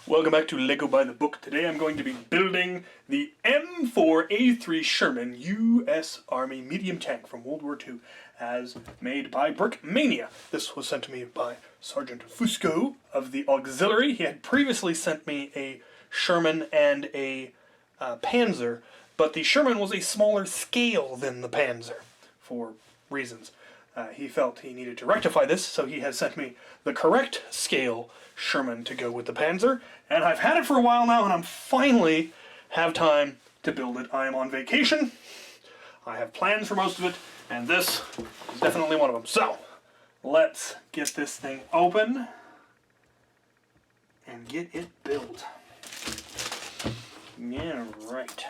Welcome back to Lego by the Book. Today I'm going to be building the M4A3 Sherman U.S. Army medium tank from World War II as made by Mania. This was sent to me by Sgt Fusco of the Auxiliary. He had previously sent me a Sherman and a Panzer, but the Sherman was a smaller scale than the Panzer for reasons. He felt he needed to rectify this, so he has sent me the correct scale Sherman to go with the Panzer, and I've had it for a while now, and I'm finally have time to build it. I am on vacation, I have plans for most of it, and this is definitely one of them. So, let's get this thing open and get it built. Yeah, right.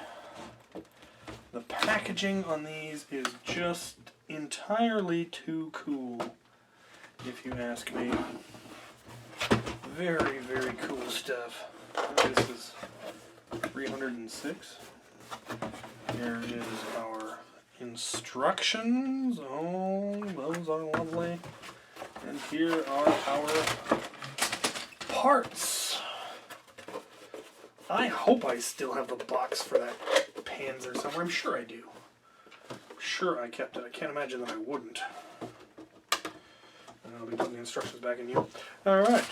The packaging on these is just entirely too cool, if you ask me. Very, very cool stuff. This is 306. Here is our instructions. Oh, those are lovely. And here are our parts. I hope I still have the box for that Panzer somewhere. I'm sure I do. I'm sure I kept it. I can't imagine that I wouldn't. And I'll be putting the instructions back in here. Alright.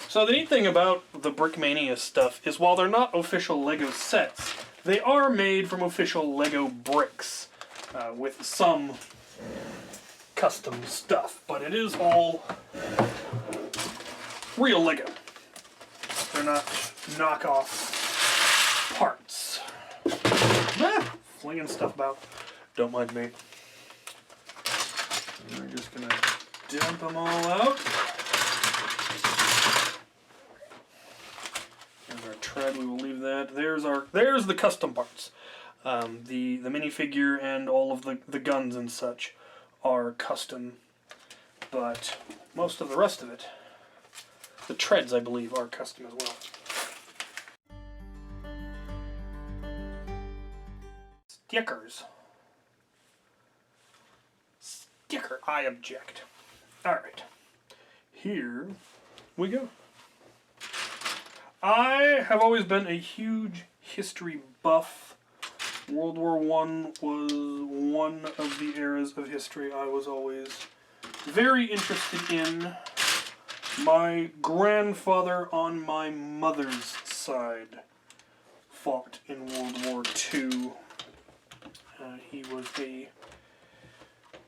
So the neat thing about the Mania stuff is while they're not official Lego sets, they are made from official Lego bricks with some custom stuff, but it is all real Lego. They're not knockoff parts. Flinging stuff about. Don't mind me. We're just gonna dump them all out. There's our tread. We will leave that. There's the custom parts. The minifigure and all of the guns and such are custom, but most of the rest of it, the treads I believe, are custom as well. Stickers. Sticker, I object. Alright. Here we go. I have always been a huge history buff. World War I was one of the eras of history I was always very interested in. My grandfather on my mother's side fought in World War II. He was a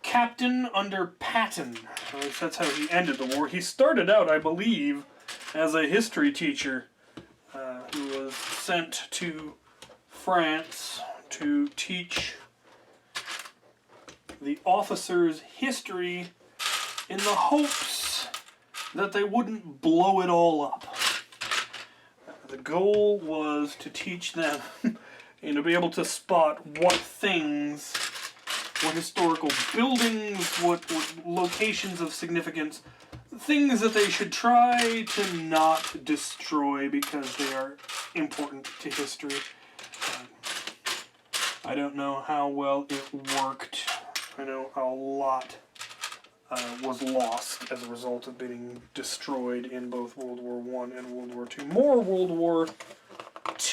captain under Patton. At least that's how he ended the war. He started out, I believe, as a history teacher who was sent to France to teach the officers history in the hopes that they wouldn't blow it all up. The goal was to teach them and to be able to spot what things, what historical buildings, what locations of significance, things that they should try to not destroy because they are important to history. I don't know how well it worked. I know a lot was lost as a result of being destroyed in both World War I and World War II. More World War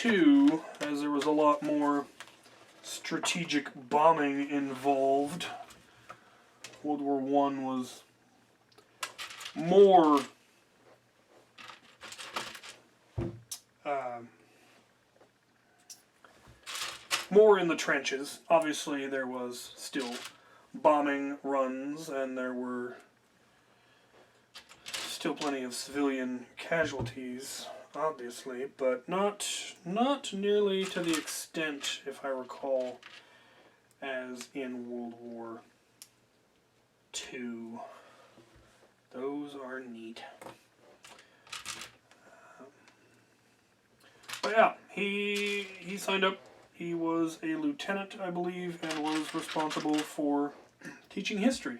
II, as there was a lot more strategic bombing involved. World War I was more more in the trenches. Obviously there was still bombing runs and there were still plenty of civilian casualties, obviously, but not nearly to the extent, if I recall, as in World War II. Those are neat. But yeah, he signed up. He was a lieutenant, I believe, and was responsible for teaching history.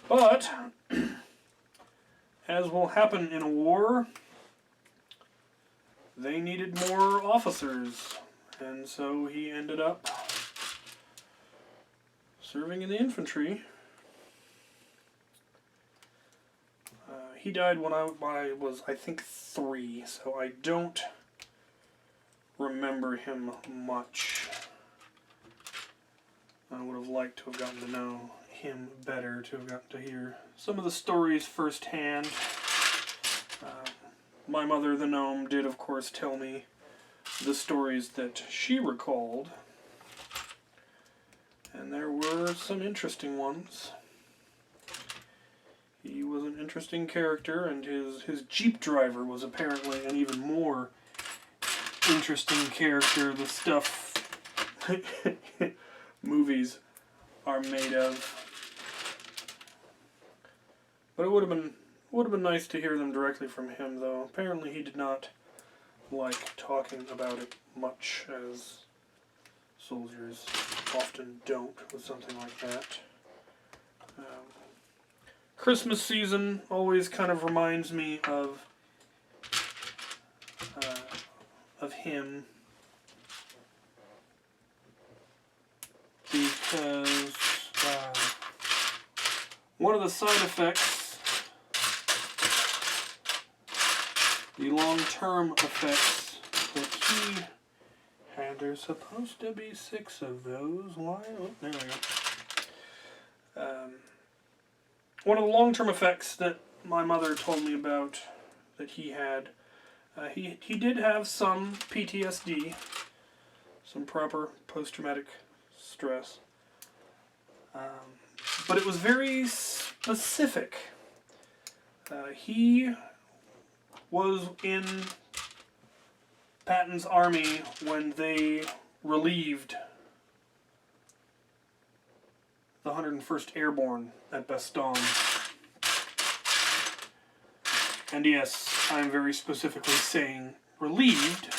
But, as will happen in a war, they needed more officers, and so he ended up serving in the infantry. He died when I was, I think, 3, so I don't remember him much. I would have liked to have gotten to know him better, to have gotten to hear some of the stories firsthand. My mother, the gnome, did, of course, tell me the stories that she recalled. And there were some interesting ones. He was an interesting character, and his Jeep driver was apparently an even more interesting character. The stuff movies are made of. But it would have been nice to hear them directly from him, though. Apparently he did not like talking about it much, as soldiers often don't with something like that. Christmas season always kind of reminds me of him, because one of the side effects, the long-term effects that he had, there's supposed to be 6 of those. Why? Oh, there we go. One of the long-term effects that my mother told me about that he had, he did have some PTSD, some proper post-traumatic stress, but it was very specific. He was in Patton's army when they relieved the 101st Airborne at Bastogne. And yes, I'm very specifically saying relieved,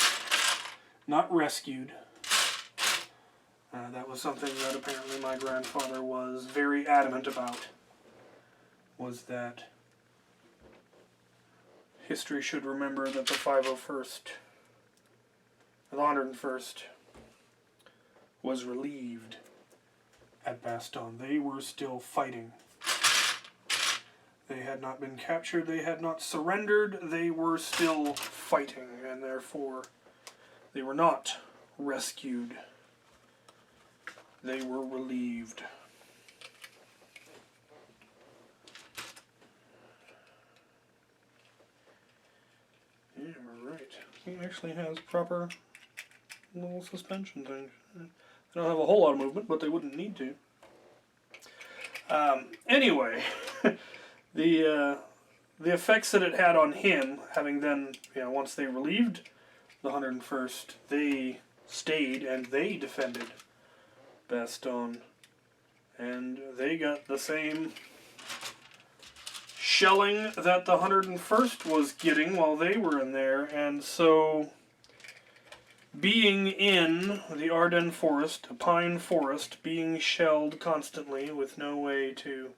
not rescued. That was something that apparently my grandfather was very adamant about, was that history should remember that the 501st, the 101st, was relieved at Bastogne. They were still fighting. They had not been captured, they had not surrendered, they were still fighting, and therefore they were not rescued. They were relieved. Yeah, right. He actually has proper little suspension things. They don't have a whole lot of movement, but they wouldn't need to. Anyway, the effects that it had on him, having then, once they relieved the 101st, they stayed and they defended Bastogne, and they got the same shelling that the 101st was getting while they were in there, and so being in the Ardennes forest, a pine forest, being shelled constantly with no way to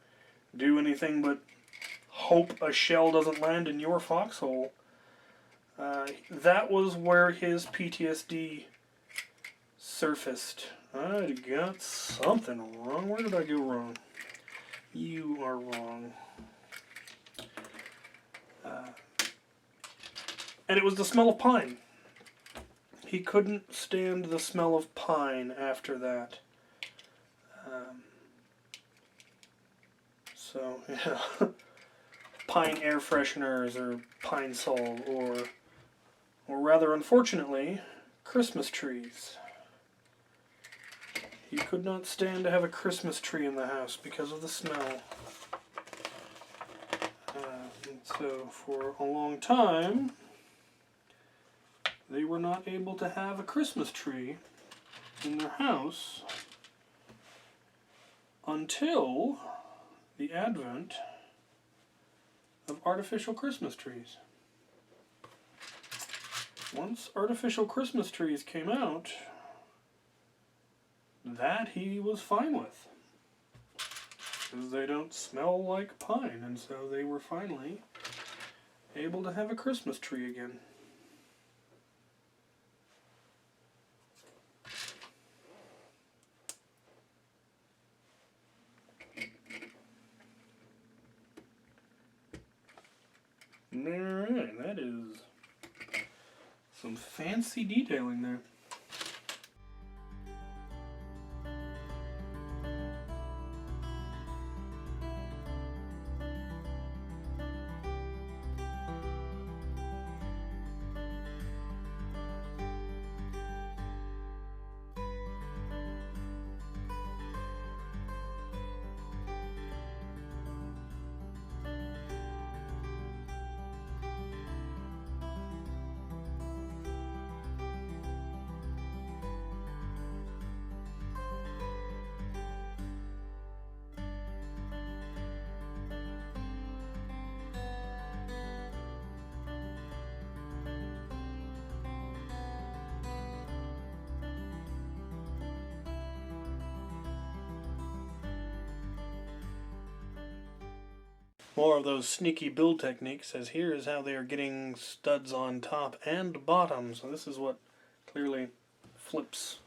do anything but hope a shell doesn't land in your foxhole, that was where his PTSD surfaced. I got something wrong. Where did I go wrong? You are wrong. And it was the smell of pine. He couldn't stand the smell of pine after that. So, yeah. Pine air fresheners, or pine sol, or rather unfortunately, Christmas trees. He could not stand to have a Christmas tree in the house because of the smell. And so for a long time, they were not able to have a Christmas tree in their house until the advent of artificial Christmas trees. Once artificial Christmas trees came out, that he was fine with, because they don't smell like pine, and so they were finally able to have a Christmas tree again. that is some fancy detailing there. More of those sneaky build techniques, as here is how they are getting studs on top and bottom. So this is what clearly flips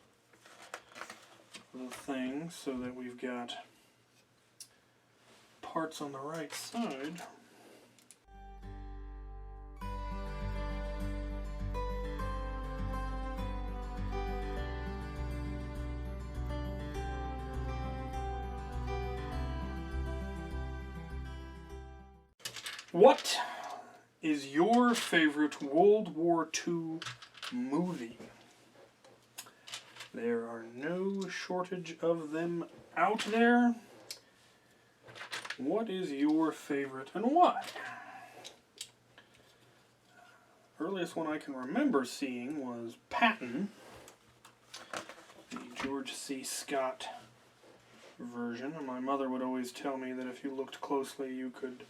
the thing so that we've got parts on the right side. What is your favorite World War II movie? There are no shortage of them out there. What is your favorite and why? Earliest one I can remember seeing was Patton, the George C. Scott version. And my mother would always tell me that if you looked closely you could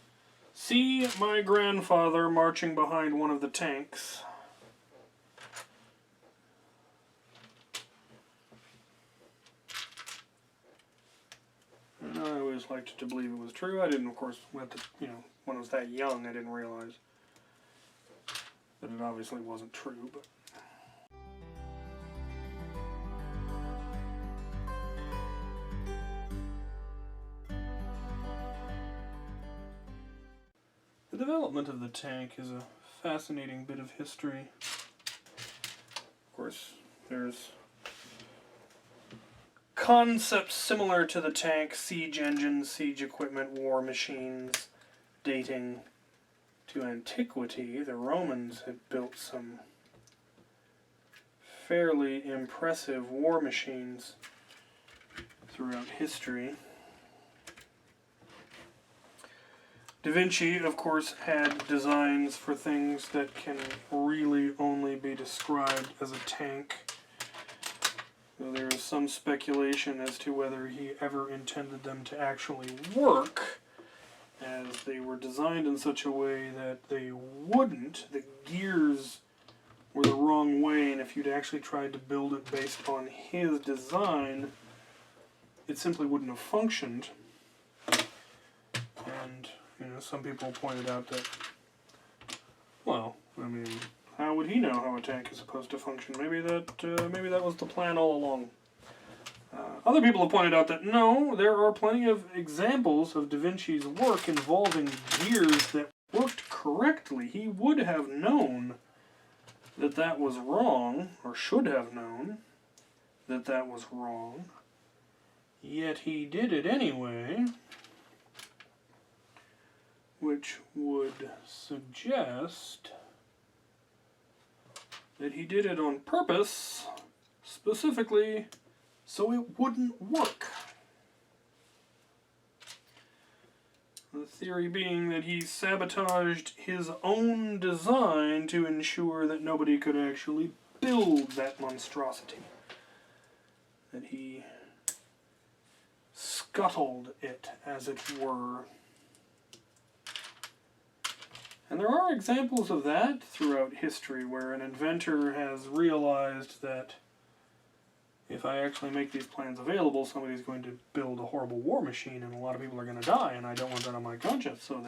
see my grandfather marching behind one of the tanks. And I always liked to believe it was true. I didn't, of course, when I was that young, I didn't realize that it obviously wasn't true, but the development of the tank is a fascinating bit of history. Of course, there's concepts similar to the tank: siege engines, siege equipment, war machines, dating to antiquity. The Romans had built some fairly impressive war machines throughout history. Da Vinci, of course, had designs for things that can really only be described as a tank. So there is some speculation as to whether he ever intended them to actually work, as they were designed in such a way that they wouldn't. The gears were the wrong way, and if you'd actually tried to build it based on his design, it simply wouldn't have functioned. And some people pointed out that, well, I mean, how would he know how a tank is supposed to function? Maybe that was the plan all along. Other people have pointed out that no, there are plenty of examples of Da Vinci's work involving gears that worked correctly. He would have known that that was wrong, or should have known that that was wrong, yet he did it anyway, which would suggest that he did it on purpose, specifically so it wouldn't work. The theory being that he sabotaged his own design to ensure that nobody could actually build that monstrosity. That he scuttled it, as it were. And there are examples of that throughout history where an inventor has realized that if I actually make these plans available, somebody's going to build a horrible war machine and a lot of people are going to die, and I don't want that on my conscience, so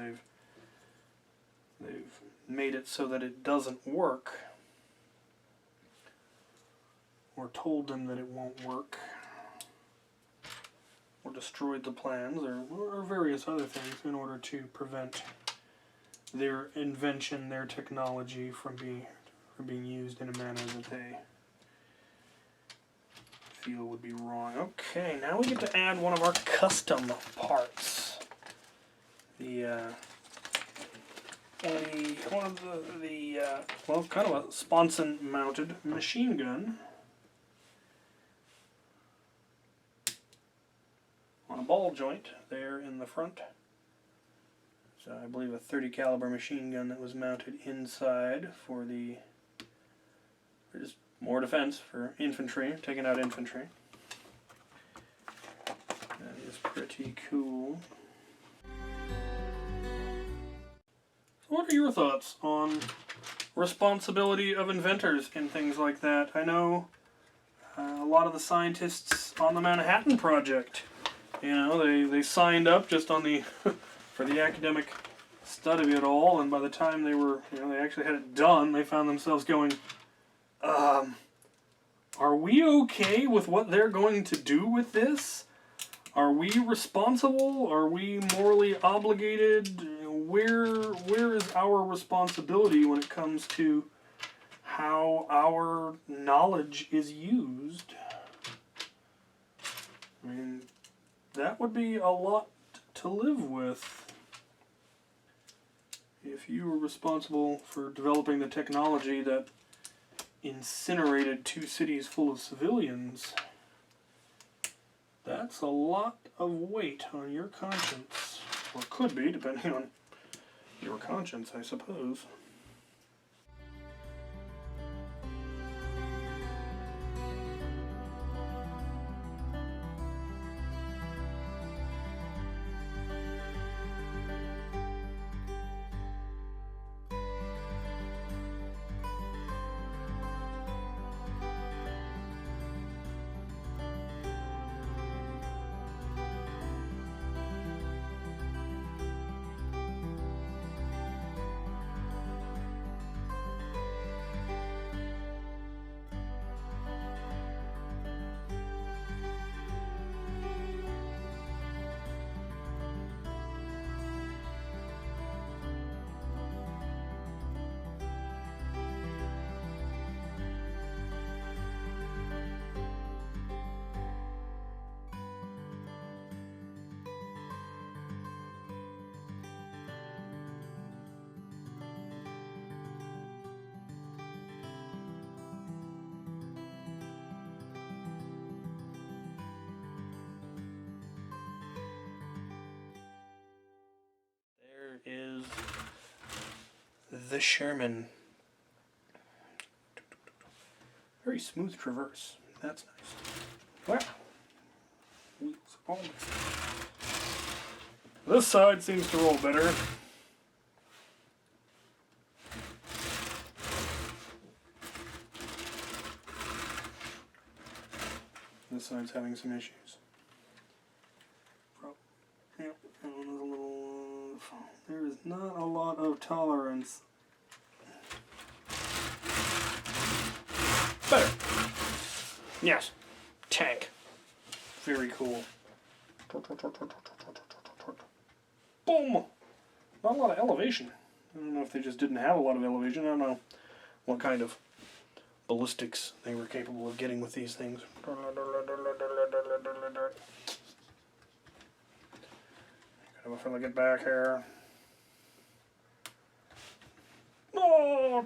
they've made it so that it doesn't work, or told them that it won't work, or destroyed the plans, or various other things in order to prevent their invention, their technology from being used in a manner that they feel would be wrong. Okay, now we get to add one of our custom parts. Well, kind of a sponson-mounted machine gun on a ball joint there in the front. So I believe a .30 caliber machine gun that was mounted inside for just more defense for infantry, taking out infantry. That is pretty cool. What are your thoughts on responsibility of inventors in things like that? I know a lot of the scientists on the Manhattan Project, they signed up just on the for the academic study of it all, and by the time they were, they actually had it done, they found themselves going, are we okay with what they're going to do with this? Are we responsible? Are we morally obligated? Where is our responsibility when it comes to how our knowledge is used? I mean, that would be a lot to live with. If you were responsible for developing the technology that incinerated 2 cities full of civilians, that's a lot of weight on your conscience. Or could be, depending on your conscience, I suppose. Is the Sherman. Very smooth traverse. That's nice. Wow. Wheels all this side seems to roll better. This side's having some issues. Yep, that one is a little. There is not a lot of tolerance. Better. Yes. Tank. Very cool. Boom! Not a lot of elevation. I don't know if they just didn't have a lot of elevation. I don't know what kind of ballistics they were capable of getting with these things. If I get back here. Oh,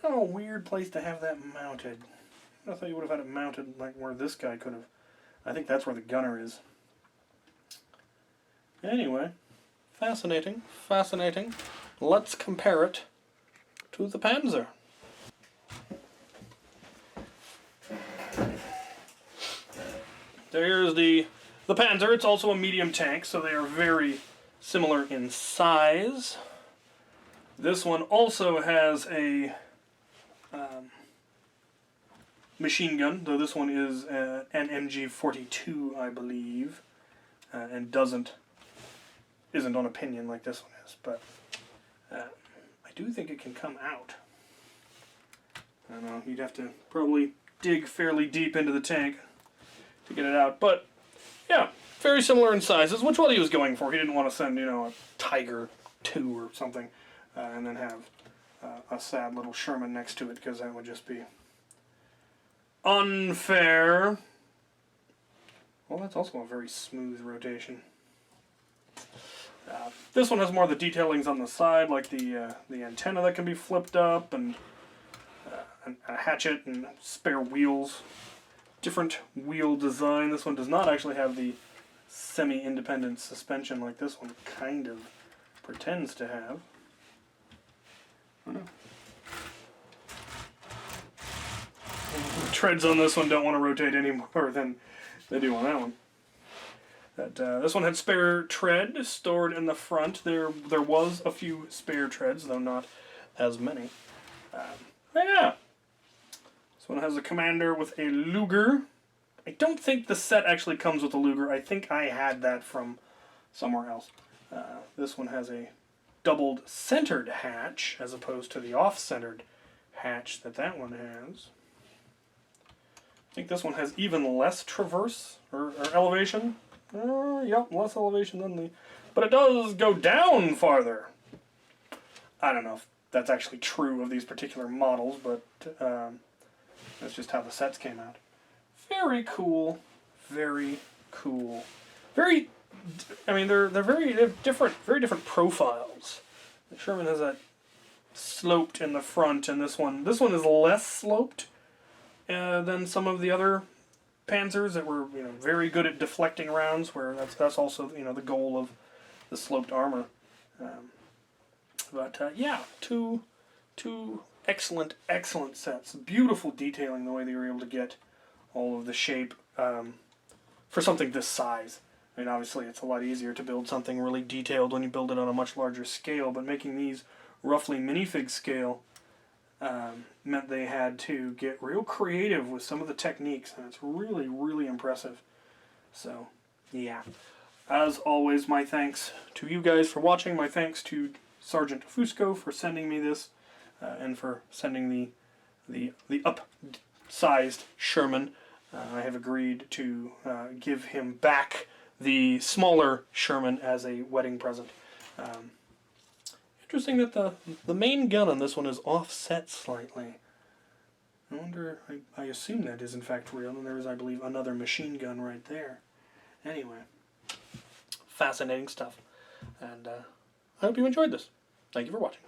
oh, weird place to have that mounted. I thought you would have had it mounted like where this guy could have. I think that's where the gunner is. Anyway, fascinating, fascinating. Let's compare it to the Panzer. There's the Panzer. It's also a medium tank, so they are very similar in size. This one also has a machine gun, though this one is an MG42, I believe, and isn't on a pinion like this one is. But I do think it can come out. I don't know. You'd have to probably dig fairly deep into the tank to get it out, but yeah, very similar in sizes, which what he was going for. He didn't want to send, you know, a Tiger 2 or something, and then have a sad little Sherman next to it, because that would just be unfair. Well, that's also a very smooth rotation. This one has more of the detailings on the side, like the antenna that can be flipped up, and a hatchet and spare wheels. Different wheel design. This one does not actually have the semi-independent suspension like this one kind of pretends to have. I don't know. The treads on this one don't want to rotate any more than they do on that one. This one had spare tread stored in the front. There was a few spare treads, though not as many. Yeah. This one has a commander with a Luger. I don't think the set actually comes with a Luger. I think I had that from somewhere else. This one has a doubled centered hatch as opposed to the off-centered hatch that one has. I think this one has even less traverse or elevation. Yep, less elevation than the... But it does go down farther. I don't know if that's actually true of these particular models, but that's just how the sets came out. Very cool. Very cool. Very... I mean, they're very different profiles. The Sherman has that sloped in the front, and this one is less sloped than some of the other Panzers that were, you know, very good at deflecting rounds. Where that's also, you know, the goal of the sloped armor. Yeah, two excellent sets. Beautiful detailing the way they were able to get all of the shape for something this size. I mean, obviously it's a lot easier to build something really detailed when you build it on a much larger scale, but making these roughly minifig scale meant they had to get real creative with some of the techniques, and it's really, really impressive. So, yeah. As always, my thanks to you guys for watching. My thanks to Sgt Fusco for sending me this, and for sending the up-sized Sherman. I have agreed to give him back the smaller Sherman as a wedding present. Interesting that the main gun on this one is offset slightly. I wonder, I assume that is in fact real, and there is, I believe, another machine gun right there. Anyway, fascinating stuff. And I hope you enjoyed this. Thank you for watching.